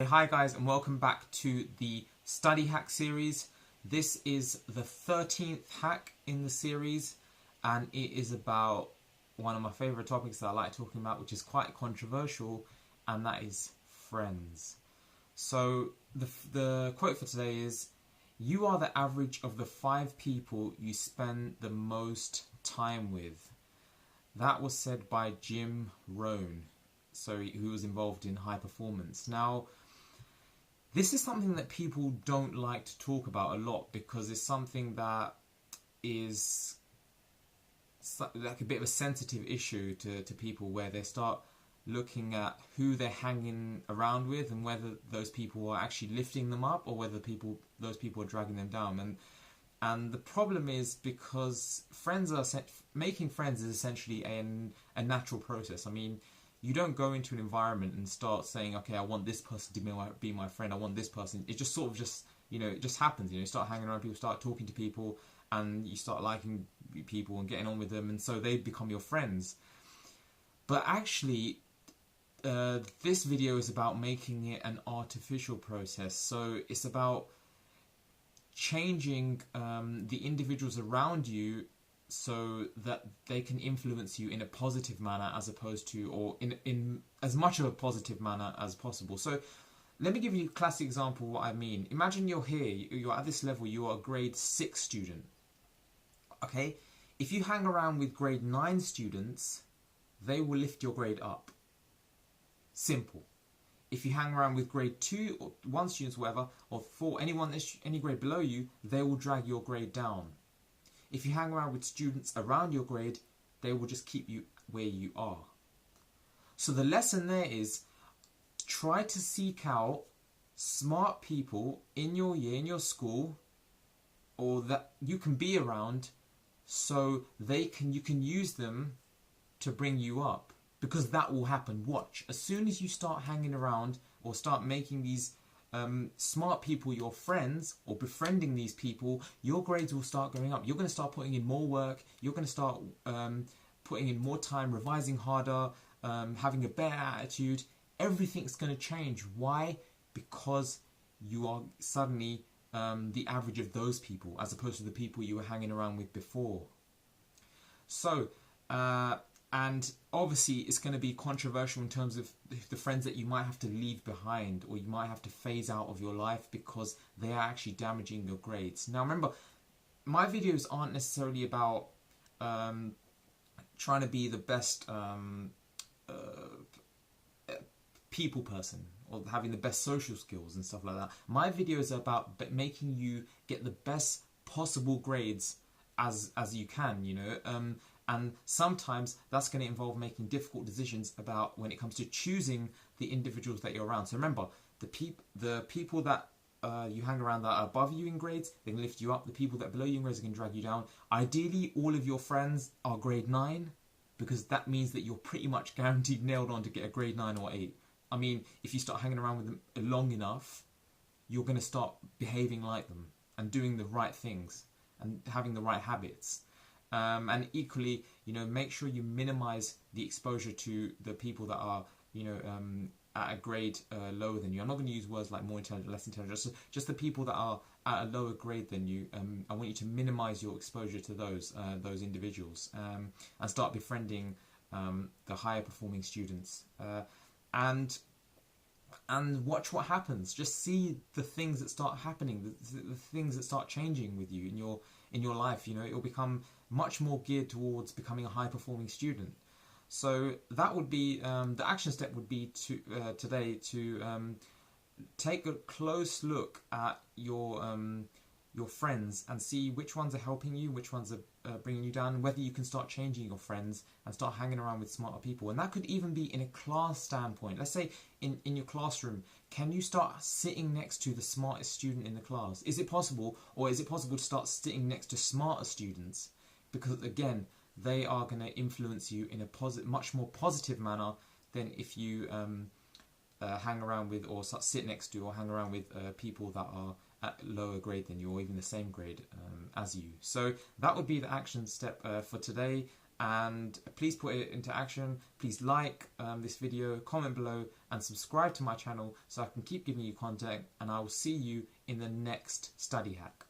Hi guys, and welcome back to the study hack series. This is the 13th hack in the series, and it is about one of my favorite topics that I like talking about, which is quite controversial, and that is friends. So the quote for today is, "You are the average of the 5 people you spend the most time with." That was said by Jim Rohn, who was involved in high performance. Now, this is something that people don't like to talk about a lot because it's something that is like a bit of a sensitive issue to people, where they start looking at who they're hanging around with and whether those people are actually lifting them up or whether those people are dragging them down. And the problem is because making friends is essentially a natural process. I mean, you don't go into an environment and start saying, okay, I want this person to be my friend, I want this person. It just it just happens. You start hanging around people, start talking to people, and you start liking people and getting on with them, and so they become your friends. But actually, this video is about making it an artificial process. So it's about changing the individuals around you so that they can influence you in a positive manner, as opposed to, or in as much of a positive manner as possible. So let me give you a classic example of what I mean. Imagine you're here, you're at this level, you are a grade 6 student. Okay? If you hang around with grade 9 students, they will lift your grade up. Simple. If you hang around with grade 2 or 1 students, whatever, or 4, any grade below you, they will drag your grade down. If you hang around with students around your grade, they will just keep you where you are. So the lesson there is, try to seek out smart people in your year, in your school, or that you can be around, so you can use them to bring you up. Because that will happen. Watch. As soon as you start hanging around or start making these smart people your friends, or befriending these people, your grades will start going up. You're going to start putting in more work. You're going to start putting in more time, revising harder, having a better attitude. Everything's going to change. Why? Because you are suddenly the average of those people, as opposed to the people you were hanging around with before. So, and obviously it's going to be controversial in terms of the friends that you might have to leave behind, or you might have to phase out of your life because they are actually damaging your grades. Now remember, my videos aren't necessarily about trying to be the best people person, or having the best social skills and stuff like that. My videos are about making you get the best possible grades as you can, and sometimes that's going to involve making difficult decisions about when it comes to choosing the individuals that you're around. So remember, the people that you hang around that are above you in grades, they can lift you up. The people that are below you in grades can drag you down. Ideally, all of your friends are grade 9, because that means that you're pretty much guaranteed nailed on to get a grade 9 or 8. I mean, if you start hanging around with them long enough, you're going to start behaving like them and doing the right things and having the right habits. And equally, make sure you minimize the exposure to the people that are, at a grade lower than you. I'm not going to use words like more intelligent, less intelligent. Just the people that are at a lower grade than you. I want you to minimize your exposure to those individuals, and start befriending the higher performing students. And watch what happens. Just see the things that start happening, the things that start changing with you in your life. It will become much more geared towards becoming a high performing student. So that would be the action step would be today to take a close look at your friends and see which ones are helping you, which ones are bringing you down, and whether you can start changing your friends and start hanging around with smarter people. And that could even be in a class standpoint. Let's say in your classroom, can you start sitting next to the smartest student in the class? Is it possible, or is it possible to start sitting next to smarter students? Because again, they are going to influence you in a much more positive manner than if you hang around with, or sit next to, or hang around with people that are at lower grade than you, or even the same grade as you. So that would be the action step for today, and please put it into action. Please like this video, comment below, and subscribe to my channel so I can keep giving you content, and I will see you in the next study hack.